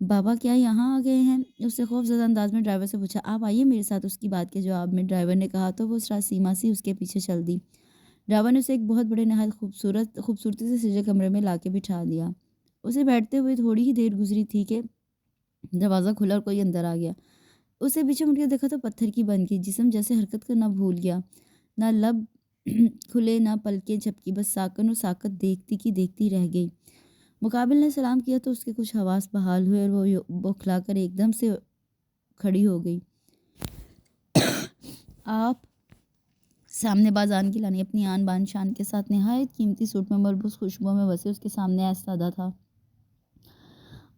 بابا کیا یہاں آ گئے ہیں؟ اس نے خوف زدہ انداز میں ڈرائیور سے پوچھا۔ آپ آئیے میرے ساتھ، اس کی بات کے جواب میں ڈرائیور نے کہا تو وہ سیما سی اس کے پیچھے چل دی۔ ڈرائیور نے اسے ایک بہت بڑے نہایت خوبصورتی سے سجے کمرے میں لا کے بٹھا دیا۔ اسے بیٹھتے ہوئے تھوڑی ہی دیر گزری تھی کہ دروازہ کھلا اور کوئی اندر آ گیا۔ اسے پیچھے مڑ کے دیکھا تو پتھر کی بن گئی جسم جیسے حرکت کرنا بھول گیا، نہ لب کھلے نہ پلکیں جھپکی، بس ساکن اور ساکت دیکھتی کی دیکھتی رہ گئی۔ مقابل نے سلام کیا تو اس کے کچھ حواس بحال ہوئے اور وہ بوکھلا کر ایک دم سے کھڑی ہو گئی۔ آپ سامنے بازان گیلانی اپنی آن بان شان کے ساتھ نہایت قیمتی سوٹ میں مربوط خوشبوؤں میں بسے اس کے سامنے ایستادہ تھا۔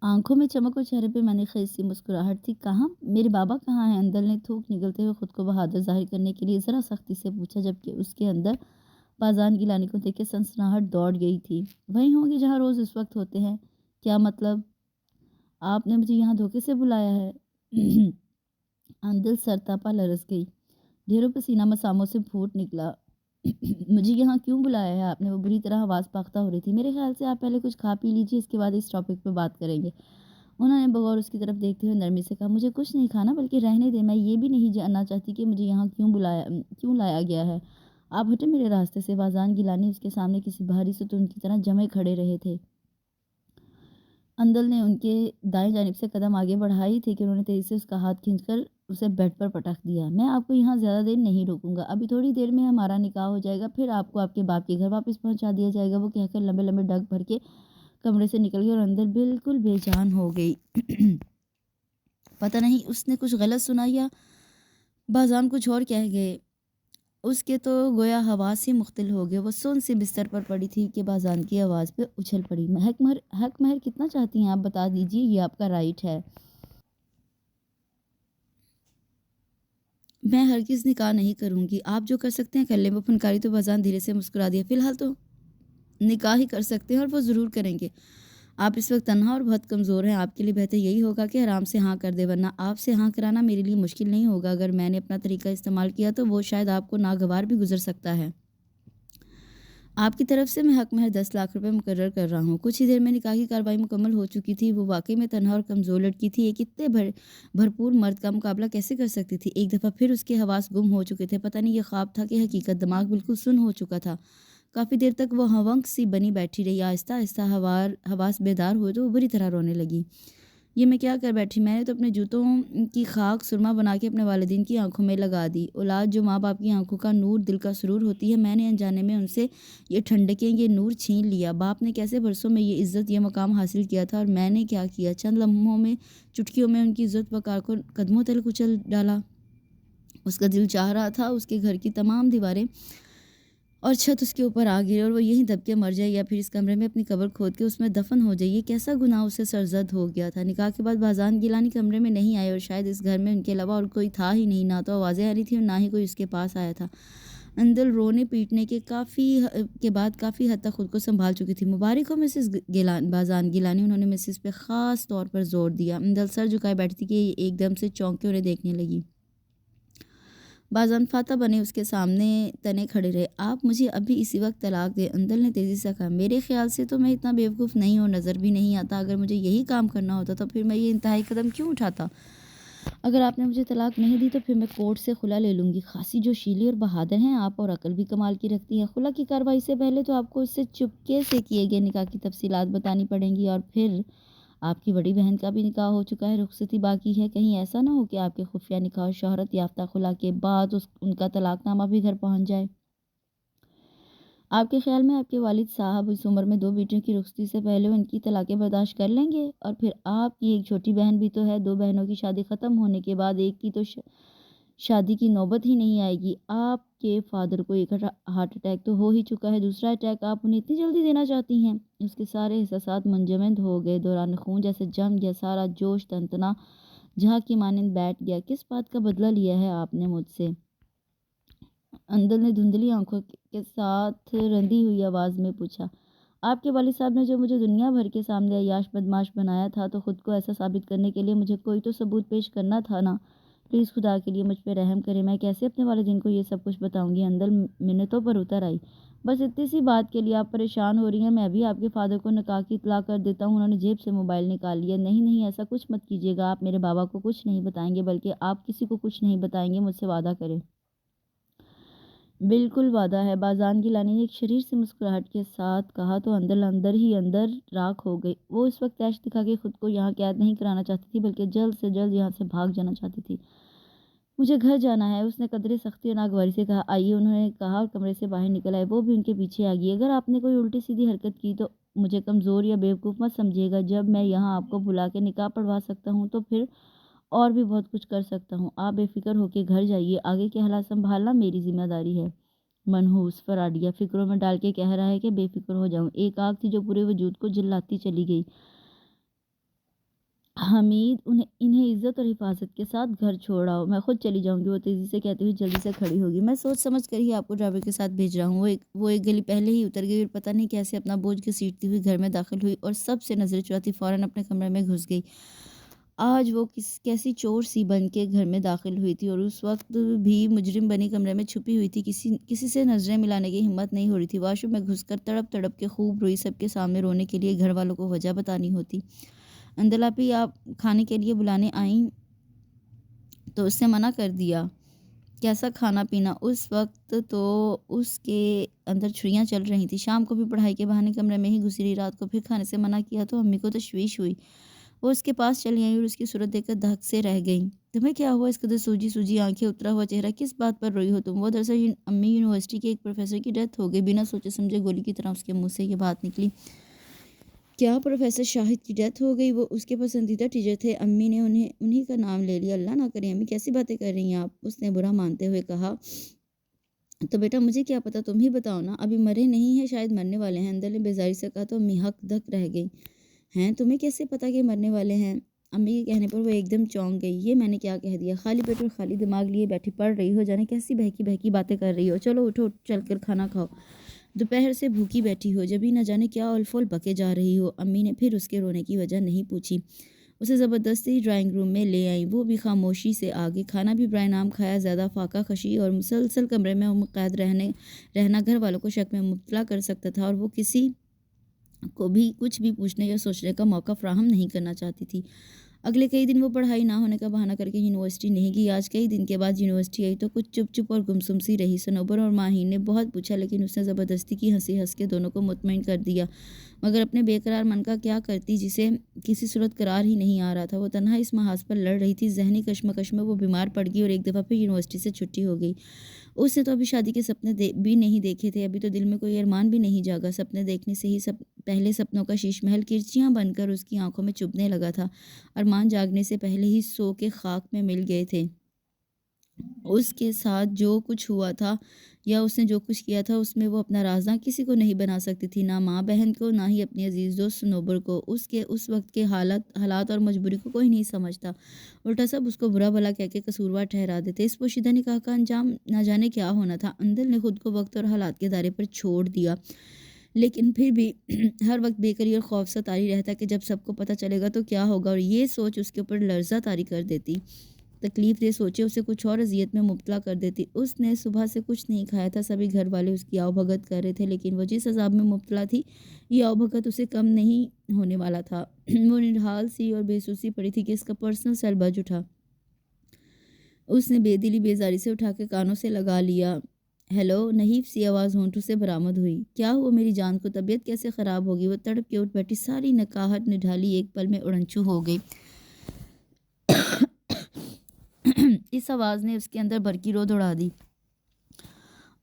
آنکھوں میں چمک اور چہرے پہ میں نے خیز سی مسکراہٹ تھی۔ کہاں میرے بابا کہاں ہیں؟ اندل نے تھوک نگلتے ہوئے خود کو بہادر ظاہر کرنے کے لیے ذرا سختی سے پوچھا، جبکہ اس کے اندر بازان گیلانی کو دیکھ کے سنسناہٹ دوڑ گئی تھی۔ وہیں ہوں گے جہاں روز اس وقت ہوتے ہیں۔ کیا مطلب؟ آپ نے مجھے یہاں دھوکے سے بلایا ہے؟ اندل سرتاپا لرز گئی، ڈھیروں پسینہ مساموں سے پھوٹ نکلا۔ مجھے یہاں کیوں بلایا ہے آپ نے؟ وہ بری طرح آواز پاختہ ہو رہی تھی۔ میرے خیال سے آپ پہلے کچھ کھا پی لیجیے، اس کے بعد اس ٹاپک پہ بات کریں گے۔ انہوں نے بغور اس کی طرف دیکھتے ہوئے نرمی سے کہا، مجھے کچھ نہیں کھانا، بلکہ رہنے دیں، میں یہ بھی نہیں جاننا چاہتی کہ مجھے یہاں کیوں لایا گیا ہے۔ آپ ہٹے میرے راستے سے۔ بازان گیلانی اس کے سامنے کسی بھاری ستون کی طرح جمے کھڑے رہے تھے۔ اندل نے ان کے دائیں جانب سے قدم آگے بڑھائی تھے کہ انہوں نے تیزی سے اس کا ہاتھ کھینچ کر اسے بیڈ پر پٹخ دیا۔ میں آپ کو یہاں زیادہ دیر نہیں روکوں گا، ابھی تھوڑی دیر میں ہمارا نکاح ہو جائے گا، پھر آپ کو آپ کے باپ کے گھر واپس پہنچا دیا جائے گا۔ وہ کہہ کر لمبے لمبے ڈگ بھر کے کمرے سے نکل گئی اور اندل بالکل بے جان ہو گئی۔ پتہ نہیں اس نے کچھ غلط سنا یا بازان کچھ اور کہہ گئے، اس کے تو گویا حواس ہی مختل ہو گئے۔ وہ سن سی بستر پر پڑی تھی کہ بازان کی آواز پہ اچھل پڑی۔ حق مہر کتنا چاہتی ہیں آپ؟ بتا دیجیے، یہ آپ کا رائٹ ہے۔ میں ہرگز نکاح نہیں کروں گی، آپ جو کر سکتے ہیں کر لیں۔ وہ فنکاری تو بازان دھیرے سے مسکرا دیا۔ فی الحال تو نکاح ہی کر سکتے ہیں اور وہ ضرور کریں گے۔ آپ اس وقت تنہا اور بہت کمزور ہیں، آپ کے لیے بہتر یہی ہوگا کہ آرام سے ہاں کر دے، ورنہ آپ سے ہاں کرانا میرے لیے مشکل نہیں ہوگا۔ اگر میں نے اپنا طریقہ استعمال کیا تو وہ شاید آپ کو ناگوار بھی گزر سکتا ہے۔ آپ کی طرف سے میں حق مہر 10 لاکھ روپے مقرر کر رہا ہوں۔ کچھ ہی دیر میں نکاح کی کارروائی مکمل ہو چکی تھی۔ وہ واقعی میں تنہا اور کمزور لڑکی تھی، ایک اتنے بھرپور مرد کا مقابلہ کیسے کر سکتی تھی؟ ایک دفعہ پھر اس کے حواس گم ہو چکے تھے۔ پتہ نہیں یہ خواب تھا کہ حقیقت۔ دماغ بالکل سن ہو چکا تھا۔ کافی دیر تک وہ ہونک سی بنی بیٹھی رہی۔ آہستہ آہستہ حواس بیدار ہوئے تو وہ بری طرح رونے لگی۔ یہ میں کیا کر بیٹھی؟ میں نے تو اپنے جوتوں کی خاک سرما بنا کے اپنے والدین کی آنکھوں میں لگا دی۔ اولاد جو ماں باپ کی آنکھوں کا نور، دل کا سرور ہوتی ہے، میں نے انجانے میں ان سے یہ ٹھنڈکیں، یہ نور چھین لیا۔ باپ نے کیسے برسوں میں یہ عزت، یہ مقام حاصل کیا تھا، اور میں نے کیا کیا؟ چند لمحوں میں، چٹکیوں میں ان کی عزت وقار کو قدموں تلے کچل ڈالا۔ اس کا دل چاہ رہا تھا اس کے گھر کی تمام دیواریں اور چھت اس کے اوپر آ گرے اور وہ یہیں دب کے مر جائے، یا پھر اس کمرے میں اپنی قبر کھود کے اس میں دفن ہو جائے۔ یہ کیسا گناہ اسے سرزد ہو گیا تھا؟ نکاح کے بعد بازان گیلانی کمرے میں نہیں آئے، اور شاید اس گھر میں ان کے علاوہ اور کوئی تھا ہی نہیں۔ نہ تو آوازیں آ رہی تھیں اور نہ ہی کوئی اس کے پاس آیا تھا۔ اندل رونے پیٹنے کے بعد کافی حد تک خود کو سنبھال چکی تھی۔ مبارک ہو مسز بازان گیلانی، انہوں نے مسز پہ خاص طور پر زور دیا۔ اندل سر جھکائے بیٹھی تھی کہ ایک دم سے چونک کے انہیں دیکھنے لگی۔ بازان فاتح بنے اس کے سامنے تنے کھڑے رہے۔ آپ مجھے ابھی اسی وقت طلاق دیں، اندل نے تیزی سے کہا۔ میرے خیال سے تو میں اتنا بیوقوف نہیں ہوں، نظر بھی نہیں آتا۔ اگر مجھے یہی کام کرنا ہوتا تو پھر میں یہ انتہائی قدم کیوں اٹھاتا؟ اگر آپ نے مجھے طلاق نہیں دی تو پھر میں کورٹ سے خلا لے لوں گی۔ خاصی جوشیلی اور بہادر ہیں آپ، اور عقل بھی کمال کی رکھتی ہیں۔ خلا کی کارروائی سے پہلے تو آپ کو اس سے چپکے سے کیے گئے نکاح کی تفصیلات بتانی پڑیں گی، اور پھر آپ کی بڑی بہن کا بھی نکاح ہو چکا ہے، رخصتی باقی ہے۔ کہیں ایسا نہ ہو کہ آپ کے خفیہ نکاح اور شہرت یافتہ خلا کے بعد ان کا طلاق نامہ بھی گھر پہنچ جائے۔ آپ کے خیال میں آپ کے والد صاحب اس عمر میں 2 بیٹیوں کی رخصتی سے پہلے ان کی طلاقیں برداشت کر لیں گے؟ اور پھر آپ کی ایک چھوٹی بہن بھی تو ہے۔ 2 بہنوں کی شادی ختم ہونے کے بعد ایک کی تو شادی کی نوبت ہی نہیں آئے گی۔ آپ کے فادر کو ایک ہارٹ اٹیک تو ہو ہی چکا ہے، دوسرا اٹیک آپ انہیں اتنی جلدی دینا چاہتی ہیں؟ اس کے سارے احساسات منجمد ہو گئے، دوران خون جیسے جم گیا، سارا جوش تنتنا جھاگ کی مانند بیٹھ گیا۔ کس بات کا بدلہ لیا ہے آپ نے مجھ سے؟ اندل نے دھندلی آنکھوں کے ساتھ رندی ہوئی آواز میں پوچھا۔ آپ کے والد صاحب نے جو مجھے دنیا بھر کے سامنے عیاش بدماش بنایا تھا، تو خود کو ایسا ثابت کرنے کے لیے مجھے کوئی تو ثبوت پیش کرنا تھا نا۔ پلیز خدا کے لیے مجھ پہ رحم کریں، میں کیسے اپنے والدین کو یہ سب کچھ بتاؤں گی؟ اندل منتوں پر اتر آئی۔ بس اتنی سی بات کے لیے آپ پریشان ہو رہی ہیں؟ میں ابھی آپ کے فادر کو نکاح کی اطلاع کر دیتا ہوں، انہوں نے جیب سے موبائل نکال لیا۔ نہیں نہیں، ایسا کچھ مت کیجیے گا، آپ میرے بابا کو کچھ نہیں بتائیں گے، بلکہ آپ کسی کو کچھ نہیں بتائیں گے، مجھ سے وعدہ کریں۔ بالکل وعدہ ہے، بازان کی لانی نے ایک شریر سے مسکراہٹ کے ساتھ کہا تو اندر ہی اندر راکھ ہو گئی۔ وہ اس وقت عیش دکھا کے خود کو یہاں قید نہیں کرانا چاہتی تھی، بلکہ جلد سے جلد یہاں سے بھاگ جانا چاہتی تھی۔ مجھے گھر جانا ہے، اس نے قدرے سختی اور ناگواری سے کہا۔ آئیے، انہوں نے کہا اور کمرے سے باہر نکل آئے۔ وہ بھی ان کے پیچھے آ گئی۔ اگر آپ نے کوئی الٹی سیدھی حرکت کی تو مجھے کمزور یا بیوقوف مت سمجھیے گا۔ جب میں یہاں آپ کو بلا کے نکاح پڑھوا سکتا ہوں تو پھر اور بھی بہت کچھ کر سکتا ہوں۔ آپ بے فکر ہو کے گھر جائیے، آگے کے حالات سنبھالنا میری ذمہ داری ہے۔ منحوس فراڈیا فکروں میں ڈال کے کہہ رہا ہے کہ بے فکر ہو جاؤں۔ ایک آگ تھی جو پورے وجود کو جلاتی چلی گئی۔ حمید، انہیں عزت اور حفاظت کے ساتھ گھر چھوڑاؤ، میں خود چلی جاؤں گی، وہ تیزی سے کہتے ہوئے جلدی سے کھڑی ہوگی۔ میں سوچ سمجھ کر ہی آپ کو ڈرائیور کے ساتھ بھیج رہا ہوں۔ وہ ایک گلی پہلے ہی اتر گئی اور پتہ نہیں کیسے اپنا بوجھ گھسیٹتی ہوئی گھر میں داخل ہوئی اور سب سے نظریں چراتی فوراً اپنے کمرے میں گھس گئی۔ آج وہ کیسی چور سی بن کے گھر میں داخل ہوئی تھی اور اس وقت بھی مجرم بنی کمرے میں چھپی ہوئی تھی۔ کسی سے نظریں ملانے کی ہمت نہیں ہو رہی تھی۔ واش روم میں گھس کر تڑپ تڑپ کے خوب روئی۔ سب کے سامنے رونے کے لیے گھر والوں کو وجہ بتانی ہوتی۔ اندلاپی آپ کھانے کے لیے بلانے آئیں تو اس سے منع کر دیا۔ کیسا کھانا پینا؟ اس وقت تو اس کے اندر چھریاں چل رہی تھیں۔ شام کو بھی پڑھائی کے بہانے کمرے میں ہی گھسی رہی۔ رات کو پھر کھانے سے منع کیا تو امی کو تشویش ہوئی۔ وہ اس کے پاس چلی آئیں اور اس کی صورت دیکھ کر دھک سے رہ گئیں۔ تمہیں کیا ہوا؟ اس قدر سوجی آنکھیں، اترا ہوا چہرہ، کس بات پر روئی ہو تم؟ وہ دراصل امی، یونیورسٹی کے ایک پروفیسر کی ڈیتھ ہو گئی۔ بنا سوچے سمجھے گولی کی طرح اس کے منہ سے یہ بات نکلی۔ کیا پروفیسر شاہد کی ڈیتھ ہو گئی؟ وہ اس کے پسندیدہ ٹیچر تھے۔ امی نے انہی کا نام لے لیا۔ اللہ نہ کرے امی، کیسی باتیں کر رہی ہیں آپ؟ اس نے برا مانتے ہوئے کہا۔ تو بیٹا مجھے کیا پتا، تم ہی بتاؤ نا۔ ابھی مرے نہیں ہیں، شاید مرنے والے ہیں، اندر نے بیزاری سے کہا تو امی ہک دھک رہ گئی۔ ہیں؟ تمہیں کیسے پتا کہ مرنے والے ہیں؟ امی کے کہنے پر وہ ایک دم چونک گئی۔ یہ میں نے کیا کہہ دیا؟ خالی پیٹ اور خالی دماغ لیے بیٹھی پڑھ رہی ہو، جانے کیسی بہکی باتیں کر رہی ہو۔ چلو اٹھو، چل کر کھانا کھاؤ، دوپہر سے بھوکی بیٹھی ہو، جبھی نہ جانے کیا اول فول بکے جا رہی ہو۔ امی نے پھر اس کے رونے کی وجہ نہیں پوچھی، اسے زبردستی ڈرائنگ روم میں لے آئیں۔ وہ بھی خاموشی سے آگے کھانا بھی برائے نام کھایا، زیادہ فاقہ کشی اور مسلسل کمرے میں قید رہنا گھر والوں کو شک میں مبتلا کر سکتا تھا اور وہ کسی کو بھی کچھ بھی پوچھنے یا سوچنے کا موقع فراہم نہیں کرنا چاہتی تھی۔ اگلے کئی دن وہ پڑھائی نہ ہونے کا بہانہ کر کے یونیورسٹی نہیں گئی۔ آج کئی دن کے بعد یونیورسٹی آئی تو کچھ چپ اور گمسم سی رہی۔ صنوبر اور ماہین نے بہت پوچھا لیکن اس نے زبردستی کی ہنسی ہنس کے دونوں کو مطمئن کر دیا، مگر اپنے بے قرار من کا کیا کرتی جسے کسی صورت قرار ہی نہیں آ رہا تھا۔ وہ تنہا اس محاذ پر لڑ رہی تھی۔ ذہنی کشمکش میں وہ بیمار پڑ گئی اور ایک دفعہ پھر یونیورسٹی سے چھٹی ہو گئی۔ اس نے تو ابھی شادی کے سپنے بھی نہیں دیکھے تھے، ابھی تو دل میں کوئی ارمان بھی نہیں جاگا۔ سپنے دیکھنے سے ہی پہلے سپنوں کا شیش محل کرچیاں بن کر اس کی آنکھوں میں چبھنے لگا تھا۔ ارمان جاگنے سے پہلے ہی سو کے خاک میں مل گئے تھے۔ اس کے ساتھ جو کچھ ہوا تھا یا اس نے جو کچھ کیا تھا، اس میں وہ اپنا رازداں کسی کو نہیں بنا سکتی تھی، نہ ماں بہن کو، نہ ہی اپنی عزیز دوست صنوبر کو۔ اس وقت کے حالات اور مجبوری کو کوئی نہیں سمجھتا، الٹا سب اس کو برا بھلا کہہ کے قصوروار ٹھہرا دیتے۔ اس پوشیدہ نکاح کا انجام نہ جانے کیا ہونا تھا۔ اندل نے خود کو وقت اور حالات کے دائرے پر چھوڑ دیا، لیکن پھر بھی ہر وقت بے قراری اور خوف سا طاری رہتا کہ جب سب کو پتہ چلے گا تو کیا ہوگا، اور یہ سوچ اس کے اوپر لرزہ طاری کر دیتی۔ تکلیف دہ سوچے اسے کچھ اور اذیت میں مبتلا کر دیتی۔ اس نے صبح سے کچھ نہیں کھایا تھا، سبھی گھر والے اس کی آؤ بھگت کر رہے تھے، لیکن وہ جس عذاب میں مبتلا تھی یہ آؤ بھگت اسے کم نہیں ہونے والا تھا۔ وہ نڈھال سی اور بے سوسی پڑی تھی کہ اس کا پرسنل سیل بج اٹھا۔ اس نے بے دلی بیزاری سے اٹھا کے کانوں سے لگا لیا۔ ہیلو، نحیف سی آواز ہونٹوں سے برآمد ہوئی۔ کیا ہوا میری جان کو؟ طبیعت کیسے خراب ہوگی؟ وہ تڑپ کے اٹھ بیٹھی، ساری نکاہٹ نڈھالی ایک پل میں اڑنچو ہو گئی۔ اس آواز نے اس کے اندر برقی رو دوڑا دی۔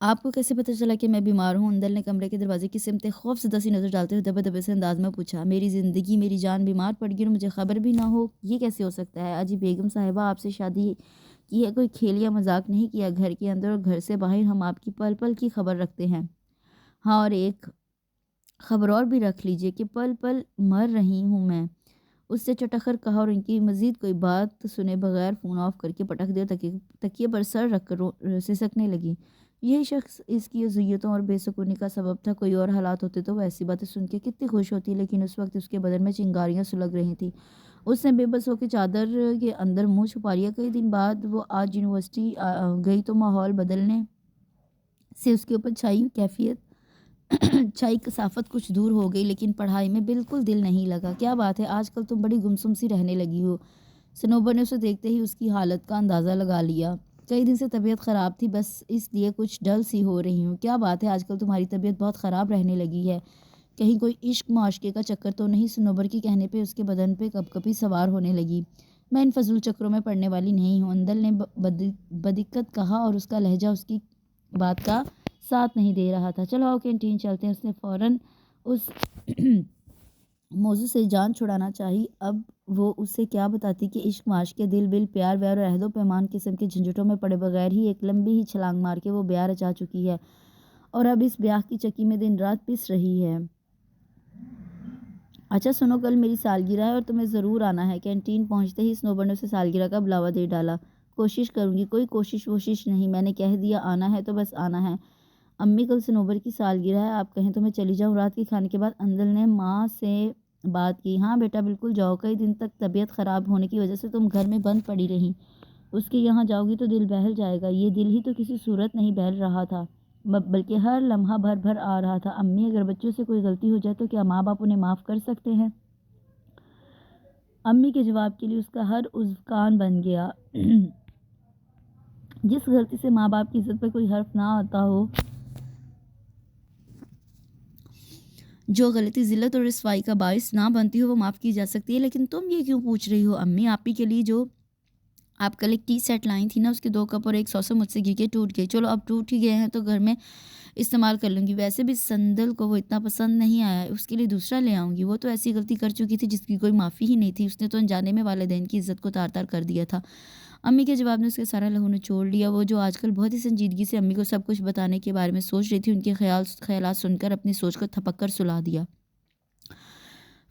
آپ کو کیسے پتہ چلا کہ میں بیمار ہوں؟ اندل نے کمرے کے دروازے کی سمت خوف زدہ سی نظر ڈالتے ہوئے دبے دبے سے انداز میں پوچھا۔ میری زندگی، میری جان بیمار پڑ گئی اور مجھے خبر بھی نہ ہو؟ یہ کیسے ہو سکتا ہے؟ اجی بیگم صاحبہ، آپ سے شادی کی ہے، کوئی کھیل یا مذاق نہیں کیا۔ گھر کے اندر اور گھر سے باہر ہم آپ کی پل پل کی خبر رکھتے ہیں۔ ہاں، اور ایک خبر اور بھی رکھ لیجئے کہ پل پل مر رہی ہوں میں، اس سے چٹخ کر کہا اور ان کی مزید کوئی بات سنے بغیر فون آف کر کے پٹک دیا، تکیے پر سر رکھ کر سسکنے لگی۔ یہی شخص اس کی اذیتوں اور بے سکونی کا سبب تھا۔ کوئی اور حالات ہوتے تو وہ ایسی باتیں سن کے کتنی خوش ہوتی، لیکن اس وقت اس کے بدن میں چنگاریاں سلگ رہی تھیں۔ اس نے بے بس ہو کے چادر کے اندر منہ چھپا لیا۔ کئی دن بعد وہ آج یونیورسٹی گئی تو ماحول بدلنے سے اس کے اوپر چھائی کیفیت چھائی کثافت کچھ دور ہو گئی، لیکن پڑھائی میں بالکل دل نہیں لگا۔ کیا بات ہے، آج کل تم بڑی گمسم سی رہنے لگی ہو۔ صنوبر نے اسے دیکھتے ہی اس کی حالت کا اندازہ لگا لیا۔ کئی دن سے طبیعت خراب تھی، بس اس لیے کچھ ڈل سی ہو رہی ہوں۔ کیا بات ہے، آج کل تمہاری طبیعت بہت خراب رہنے لگی ہے، کہیں کوئی عشق معاشقے کا چکر تو نہیں؟ صنوبر کے کہنے پہ اس کے بدن پہ کپ کپی سوار ہونے لگی۔ میں ان فضول چکروں میں پڑنے والی نہیں ہوں، اندل نے بدقت کہا، اور اس کا لہجہ اس کی بات کا ساتھ نہیں دے رہا تھا۔ چلو آؤ کینٹین چلتے ہیں۔ اس نے فوراً اس موضوع سے جان چھڑانا چاہی۔ اب وہ اس سے کیا بتاتی کہ عشق معاشقے، دل بل، پیار ویار اور عہد و پیمان قسم کے جھنجھٹوں میں پڑے بغیر ہی ایک لمبی ہی چھلانگ مار کے وہ بیاہ رچا چکی ہے، اور اب اس بیاہ کی چکی میں دن رات پس رہی ہے۔ اچھا سنو، کل میری سالگرہ ہے اور تمہیں ضرور آنا ہے۔ کینٹین پہنچتے ہی صنوبر نے اسے سالگرہ کا بلاوا دے ڈالا۔ کوشش کروں گی، کوئی کوشش ووشش نہیں، میں نے کہہ دیا آنا ہے تو بس آنا ہے۔ امی کل صنوبر کی سالگرہ ہے، آپ کہیں تو میں چلی جاؤں؟ رات کے کھانے کے بعد اندل نے ماں سے بات کی۔ ہاں بیٹا بالکل جاؤ، کئی دن تک طبیعت خراب ہونے کی وجہ سے تم گھر میں بند پڑی رہی، اس کے یہاں جاؤ گی تو دل بہل جائے گا۔ یہ دل ہی تو کسی صورت نہیں بہل رہا تھا، بلکہ ہر لمحہ بھر بھر آ رہا تھا۔ امی اگر بچوں سے کوئی غلطی ہو جائے تو کیا ماں باپ انہیں معاف کر سکتے ہیں؟ امی کے جواب کے لیے اس کا ہر عضو کان بن گیا۔ جس غلطی سے ماں باپ کی عزت پہ کوئی حرف نہ آتا ہو، جو غلطی ذلت اور رسوائی کا باعث نہ بنتی ہو، وہ معاف کی جا سکتی ہے۔ لیکن تم یہ کیوں پوچھ رہی ہو امی؟ آپ ہی کے لیے جو آپ کل ایک ٹی سیٹ لائی تھی نا، اس کے 2 کپ اور 1 سوسر مجھ سے گر کے ٹوٹ گئے۔ چلو اب ٹوٹ ہی گئے ہیں تو گھر میں استعمال کر لوں گی۔ ویسے بھی سندل کو وہ اتنا پسند نہیں آیا، اس کے لیے دوسرا لے آؤں گی۔ وہ تو ایسی غلطی کر چکی تھی جس کی کوئی معافی ہی نہیں تھی، اس نے تو انجانے میں والدین کی عزت کو تار تار کر دیا تھا۔ امی کے جواب نے اس کے سارا لہو نچوڑ لیا۔ وہ جو آج کل بہت ہی سنجیدگی سے امی کو سب کچھ بتانے کے بارے میں سوچ رہی تھی، ان کے خیالات سن کر اپنی سوچ کو تھپک کر سلا دیا۔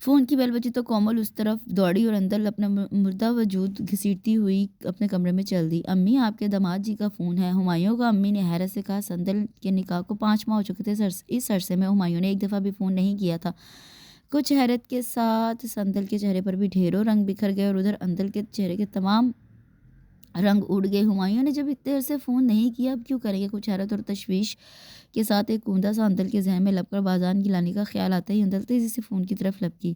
فون کی بیل بجی تو کومل اس طرف دوڑی اور اندل اپنا مردہ وجود گھسیٹتی ہوئی اپنے کمرے میں چل دی۔ امی آپ کے داماد جی کا فون ہے، ہمایوں کا۔ امی نے حیرت سے کہا۔ سندل کے نکاح کو 5 ماہ ہو چکے تھے، اس عرصے میں ہمایوں نے ایک دفعہ بھی فون نہیں کیا تھا۔ کچھ حیرت کے ساتھ سندل کے چہرے پر بھی ڈھیروں رنگ بکھر گئے، اور ادھر اندل کے چہرے کے تمام رنگ اڑ گئے۔ ہمایوں نے جب اتنے عرصے فون نہیں کیا، اب کیوں کریں گے؟ کچھ حیرت اور تشویش کے ساتھ ایک کوندہ سا اندل کے ذہن میں لپ کر بازان گلانے کا خیال آتا ہی اندل تیزی سے فون کی طرف لپکی۔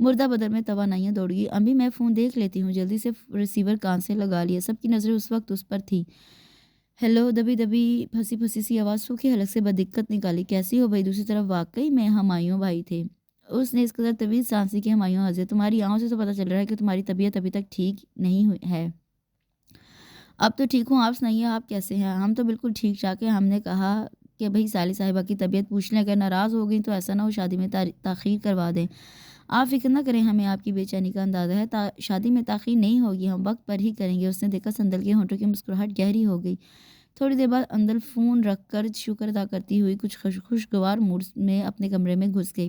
مردہ بدن میں توانائیاں دوڑ گئی۔ امی میں فون دیکھ لیتی ہوں، جلدی سے ریسیور کان سے لگا لیا۔ سب کی نظریں اس وقت اس پر تھی۔ ہیلو، دبی دبی پھنسی پھنسی سی آواز سوکھی حلق سے بدقت نکالی۔ کیسی ہو بھائی؟ دوسری طرف واقعی میں ہمایوں بھائی تھے۔ اس نے اس قدر طویل سانس لی کہ ہمایوں حاضر۔ تمہاری آنکھوں سے تو پتہ چل رہا ہے کہ تمہاری طبیعت ابھی تک ٹھیک نہیں ہے۔ اب تو ٹھیک ہوں، آپ سنائیے آپ کیسے ہیں؟ ہم تو بالکل ٹھیک ٹھاک ہیں۔ ہم نے کہا کہ بھائی سالی صاحبہ کی طبیعت پوچھ لیں، اگر ناراض ہو گئی تو ایسا نہ ہو شادی میں تاخیر کروا دیں۔ آپ فکر نہ کریں، ہمیں آپ کی بے چینی کا اندازہ ہے، شادی میں تاخیر نہیں ہوگی، ہم وقت پر ہی کریں گے۔ اس نے دیکھا سندل کے ہونٹوں کی مسکراہٹ گہری ہو گئی۔ تھوڑی دیر بعد اندل فون رکھ کر شکر ادا کرتی ہوئی کچھ خوشگوار موڈ میں اپنے کمرے میں گھس گئی۔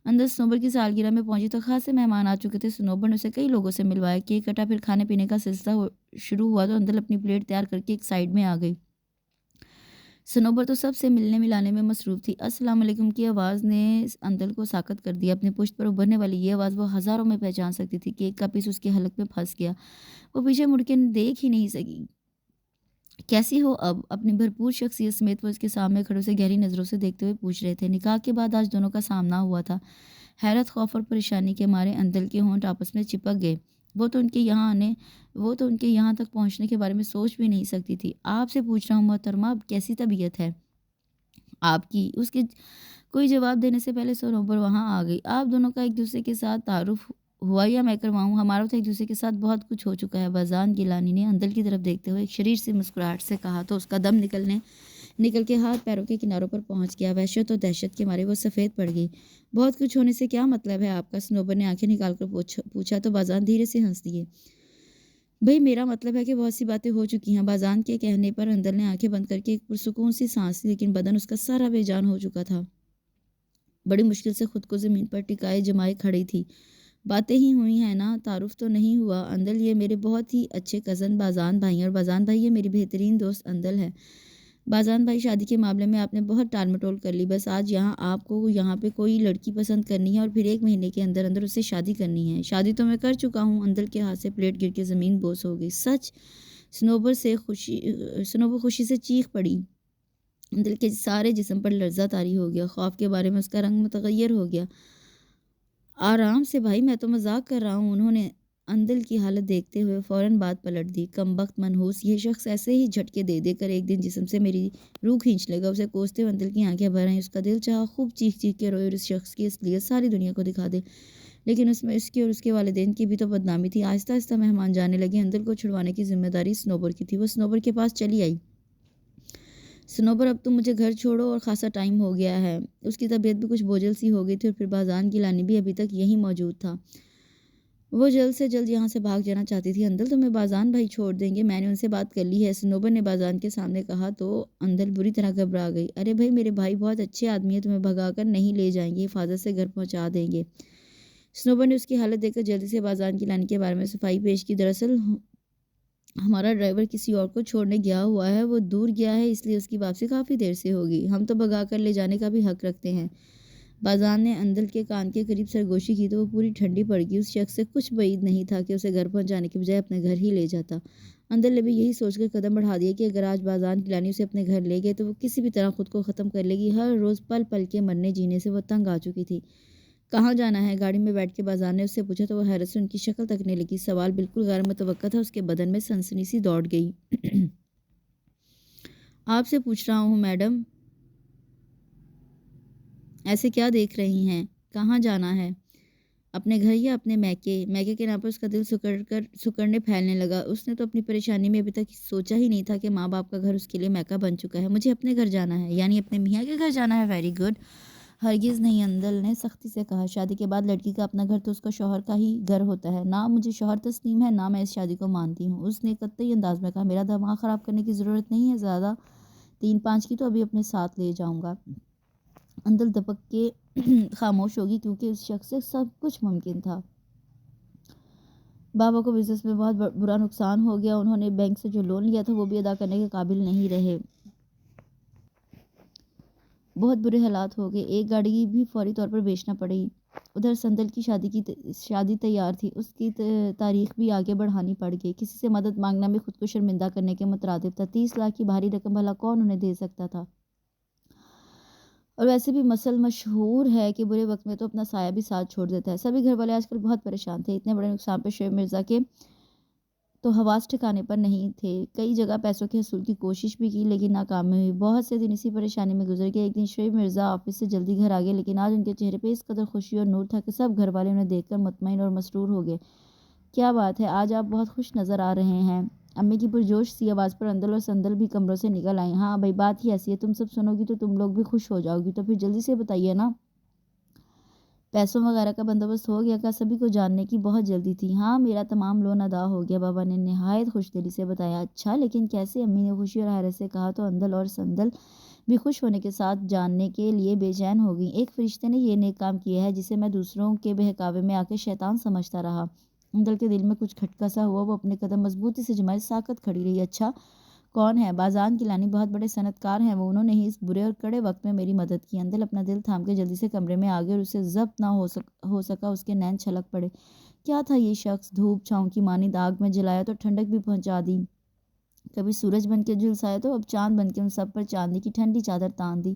اندل صنوبر کی سالگرہ میں پہنچی تو خاصے مہمان آ چکے تھے۔ صنوبر نے اسے کئی لوگوں سے ملوایا، کیک کٹا، پھر کھانے پینے کا سلسلہ شروع ہوا تو اندل اپنی پلیٹ تیار کر کے ایک سائیڈ میں آ گئی۔ صنوبر تو سب سے ملنے ملانے میں مصروف تھی۔ السلام علیکم کی آواز نے اندل کو ساکت کر دیا۔ اپنے پشت پر ابھرنے والی یہ آواز وہ ہزاروں میں پہچان سکتی تھی۔ کیک کا پیس اس کے حلق میں پھنس گیا، وہ پیچھے مڑ کے دیکھ ہی نہیں سکی۔ کیسی ہو اب؟ اپنی بھرپور شخصیت سمیت وہ اس کے سامنے کھڑے سے گہری نظروں سے دیکھتے ہوئے پوچھ رہے تھے۔ نکاح کے بعد آج دونوں کا سامنا ہوا تھا۔ حیرت، خوف اور پریشانی کے مارے اندل کے ہونٹ آپس میں چپک گئے۔ وہ تو ان کے یہاں تک پہنچنے کے بارے میں سوچ بھی نہیں سکتی تھی۔ آپ سے پوچھ رہا ہوں محترمہ، اب کیسی طبیعت ہے آپ کی؟ اس کے کوئی جواب دینے سے پہلے صنوبر وہاں آ گئی۔ آپ دونوں کا ایک دوسرے کے ساتھ تعارف ہوا یا میں کرواؤں؟ ہمارا تو ایک دوسرے کے ساتھ بہت کچھ ہو چکا ہے، بازان گیلانی نے اندل کی طرف دیکھتے ہوئے ایک شریر سے مسکراہٹ سے کہا تو اس کا دم نکل کے ہاتھ پیروں کے کناروں پر پہنچ گیا۔ وحشت اور دہشت کے مارے وہ سفید پڑ گئی۔ بہت کچھ ہونے سے کیا مطلب ہے آپ کا؟ صنوبر نے آنکھیں نکال کر پوچھا تو بازان دھیرے سے ہنس دیے۔ بھئی میرا مطلب ہے کہ بہت سی باتیں ہو چکی ہیں۔ بازان کے کہنے پر اندل نے آنکھیں بند کر کے ایک پرسکون سی سانس لی، لیکن بدن اس کا سارا بے جان ہو چکا تھا۔ بڑی مشکل سے خود کو زمین پر ٹکائے جمائے کھڑی تھی۔ باتیں ہی ہوئی ہیں نا، تعارف تو نہیں ہوا؟ اندل یہ میرے بہت ہی اچھے کزن بازان بھائی ہیں، اور بازان بھائی یہ میری بہترین دوست اندل ہے۔ بازان بھائی شادی کے معاملے میں آپ نے بہت ٹال مٹول کر لی، بس آج آپ کو یہاں پہ کوئی لڑکی پسند کرنی ہے اور پھر 1 مہینے کے اندر اندر اس سے شادی کرنی ہے۔ شادی تو میں کر چکا ہوں۔ اندل کے ہاتھ سے پلیٹ گر کے زمین بوس ہو گئی۔ سچ؟ صنوبر خوشی سے چیخ پڑی۔ دل کے سارے جسم پر لرزہ طاری ہو گیا، خوف کے بارے میں اس کا رنگ متغیر ہو گیا۔ آرام سے بھائی، میں تو مذاق کر رہا ہوں۔ انہوں نے اندل کی حالت دیکھتے ہوئے فوراً بات پلٹ دی۔ کمبخت منحوس، یہ شخص ایسے ہی جھٹکے دے دے کر ایک دن جسم سے میری روح کھینچ لے گا۔ اسے کوستے ہوئے اندل کی آنکھیں بھر آئیں۔ اس کا دل چاہا خوب چیخ چیخ کے روئے اور اس شخص کی اصلیت ساری دنیا کو دکھا دے، لیکن اس میں اس کی اور اس کے والدین کی بھی تو بدنامی تھی۔ آہستہ آہستہ مہمان جانے لگے۔ اندل کو چھڑوانے کی ذمہ داری سنوبر کی تھی۔ وہ سنوبر کے پاس چلی آئی۔ سنوبر، اب تم مجھے گھر چھوڑو، اور خاصا ٹائم ہو گیا ہے۔ اس کی طبیعت بھی کچھ بوجھل سی ہو گئی تھی، اور پھر بازان کی لانی بھی ابھی تک یہیں موجود تھا۔ وہ جلد سے جلد یہاں سے بھاگ جانا چاہتی تھی۔ اندل، تمہیں بازان بھائی چھوڑ دیں گے، میں نے ان سے بات کر لی ہے، سنوبر نے بازان کے سامنے کہا تو اندل بری طرح گھبرا گئی۔ ارے بھائی، میرے بھائی بہت اچھے آدمی ہیں، تمہیں بھگا کر نہیں لے جائیں گے، حفاظت سے گھر پہنچا دیں گے۔ سنوبر نے اس کی حالت دیکھ کر جلدی سے بازان کی لانی کے بارے میں صفائی پیش کی۔ دراصل ہمارا ڈرائیور کسی اور کو چھوڑنے گیا ہوا ہے، وہ دور گیا ہے، اس لیے اس کی واپسی کافی دیر سے ہوگی۔ ہم تو بھگا کر لے جانے کا بھی حق رکھتے ہیں۔ بازان نے اندل کے کان کے قریب سرگوشی کی تو وہ پوری ٹھنڈی پڑ گئی۔ اس شخص سے کچھ بعید نہیں تھا کہ اسے گھر پہنچانے کے بجائے اپنے گھر ہی لے جاتا۔ اندل نے بھی یہی سوچ کر قدم بڑھا دیا کہ اگر آج بازان کی لانی اسے اپنے گھر لے گئے تو وہ کسی بھی طرح خود کو ختم کر لے گی۔ ہر روز پل پل کے مرنے جینے سے وہ تنگ آ چکی تھی۔ کہاں جانا ہے؟ گاڑی میں بیٹھ کے بازان نے اس سے پوچھا تو وہ حیرت سے ان کی شکل تکنے لگی۔ سوال بالکل غیر متوقع تھا۔ اس کے بدن میں سنسنی سی دوڑ گئی۔ آپ سے پوچھ رہا ہوں میڈم، ایسے کیا دیکھ رہی ہیں؟ کہاں جانا ہے؟ اپنے گھر یا اپنے میکے؟ میکے کے نام پر اس کا دل سکڑنے پھیلنے لگا۔ اس نے تو اپنی پریشانی میں ابھی تک سوچا ہی نہیں تھا کہ ماں باپ کا گھر اس کے لیے میکہ بن چکا ہے۔ مجھے اپنے گھر جانا ہے، یعنی اپنے میاں کے گھر جانا ہے؟ Very good. ہرگز نہیں، اندل نے سختی سے کہا۔ شادی کے بعد لڑکی کا اپنا گھر تو اس کا شوہر کا ہی گھر ہوتا ہے۔ نہ مجھے شوہر تسلیم ہے، نہ میں اس شادی کو مانتی ہوں، اس نے قطعی انداز میں کہا۔ میرا دماغ خراب کرنے کی ضرورت نہیں ہے، زیادہ 3-5 کی تو ابھی اپنے ساتھ لے جاؤں گا۔ اندل دبک کے خاموش ہوگی، کیونکہ اس شخص سے سب کچھ ممکن تھا۔ بابا کو بزنس میں بہت برا نقصان ہو گیا، انہوں نے بینک سے جو لون لیا تھا وہ بھی ادا کرنے کے قابل نہیں رہے، بہت برے حالات ہو گئے، ایک گاڑی بھی فوری طور پر بیچنا پڑی۔ ادھر سندل کی شادی تیار تھی، اس کی تاریخ بھی آگے بڑھانی پڑ گئی۔ کسی سے مدد مانگنا بھی خود کو شرمندہ کرنے کے مترادف تھا۔ 30 لاکھ کی بھاری رقم بھلا کون انہیں دے سکتا تھا؟ اور ویسے بھی مسل مشہور ہے کہ برے وقت میں تو اپنا سایہ بھی ساتھ چھوڑ دیتا ہے۔ سبھی گھر والے آج کل بہت پریشان تھے۔ اتنے بڑے نقصان پہ شعیب مرزا کے تو حواس ٹھکانے پر نہیں تھے۔ کئی جگہ پیسوں کے حصول کی کوشش بھی کی، لیکن ناکام ہوئی۔ بہت سے دن اسی پریشانی میں گزر گئے۔ ایک دن شعیب مرزا آفس سے جلدی گھر آ گئے، لیکن آج ان کے چہرے پہ اس قدر خوشی اور نور تھا کہ سب گھر والے انہیں دیکھ کر مطمئن اور مسرور ہو گئے۔ کیا بات ہے، آج آپ بہت خوش نظر آ رہے ہیں۔ امی کی پرجوش سی آواز پر اندل اور سندل بھی کمروں سے نکل آئیں۔ ہاں بھائی، بات ہی ایسی ہے، تم سب سنو گی تو تم لوگ بھی خوش ہو جاؤ گی، تو پھر جلدی سے بتائیے نا، پیسوں وغیرہ کا بندوبست ہو گیا کیا؟ سبھی کو جاننے کی بہت جلدی تھی۔ ہاں، میرا تمام لون ادا ہو گیا، بابا نے نہایت خوش دلی سے بتایا۔ اچھا، لیکن کیسے؟ امی نے خوشی اور حیرت سے کہا تو اندل اور سندل بھی خوش ہونے کے ساتھ جاننے کے لیے بے چین ہو گئیں۔ ایک فرشتے نے یہ نیک کام کیا ہے جسے میں دوسروں کے بہکاوے میں آ کے شیطان سمجھتا رہا۔ اندل کے دل میں کچھ کھٹکا سا ہوا، وہ اپنے قدم مضبوطی سے جمائے ساکت کھڑی رہی۔ اچھا، کون ہے؟ بازان کی لانی بہت بڑے صنعت کار ہیں وہ، انہوں نے ہی اس برے اور کڑے وقت میں میری مدد کی۔ اندل اپنا دل تھام کے جلدی سے کمرے میں آگے اور اسے ضبط نہ ہو سکا اس کے نین چھلک پڑے۔ کیا تھا یہ شخص؟ دھوپ چھاؤں کی مانند آگ میں جلایا تو ٹھنڈک بھی پہنچا دی، کبھی سورج بن کے جھلسایا تو اب چاند بن کے ان سب پر چاندنی کی ٹھنڈی چادر تان دی۔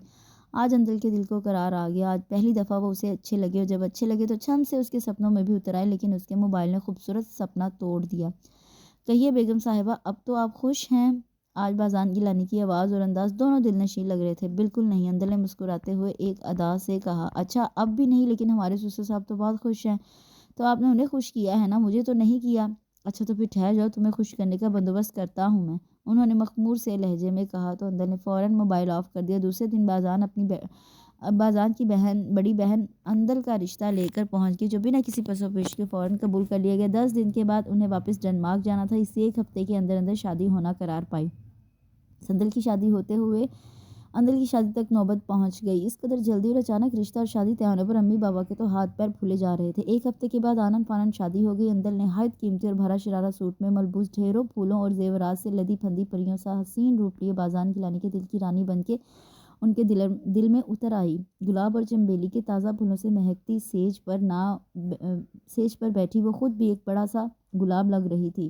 آج اندل کے دل کو قرار آ گیا۔ آج پہلی دفعہ وہ اسے اچھے لگے، اور جب اچھے لگے تو چھم سے اس کے سپنوں میں بھی اتر آئے، لیکن اس کے موبائل نے خوبصورت سپنا توڑ دیا۔ کہیے بیگم صاحبہ، اب تو آپ خوش ہیں؟ آج بازان کی لانی کی آواز اور انداز دونوں دل نشیں لگ رہے تھے۔ بالکل نہیں، اندل نے مسکراتے ہوئے ایک ادا سے کہا۔ اچھا، اب بھی نہیں؟ لیکن ہمارے سسر صاحب تو بہت خوش ہیں۔ تو آپ نے انہیں خوش کیا ہے نا، مجھے تو نہیں کیا۔ اچھا تو پھر ٹھہر جاؤ، تمہیں خوش کرنے کا بندوبست کرتا ہوں میں، انہوں نے مخمور سے لہجے میں کہا تو اندل نے فوراً موبائل آف کر دیا۔ دوسرے دن بازان کی بڑی بہن اندل کا رشتہ لے کر پہنچ گئی، جو بنا کسی پس و پیش کے فوراً قبول کر لیا گیا۔ 10 دن کے بعد انہیں واپس ڈنمارک جانا تھا، اس 1 ہفتے کے اندر اندر شادی ہونا قرار پائی۔ سندل کی شادی ہوتے ہوئے اندل کی شادی تک نوبت پہنچ گئی۔ اس قدر جلدی اور اچانک رشتہ اور شادی طے ہونے پر امی بابا کے تو ہاتھ پیر پھولے جا رہے تھے۔ 1 ہفتے کے بعد آنن فانن شادی ہو گئی۔ اندل نہایت قیمتی اور بھرا شرارہ سوٹ میں ملبوس ڈھیروں پھولوں اور زیورات سے لدی پھندی پریوں سا حسین روپ لیے بازان کی لانی کے دل کی رانی بن کے ان کے دل میں اتر آئی۔ گلاب اور چنبیلی کے تازہ پھولوں سے مہکتی سیج پر بیٹھی وہ خود بھی ایک بڑا سا گلاب لگ رہی تھی،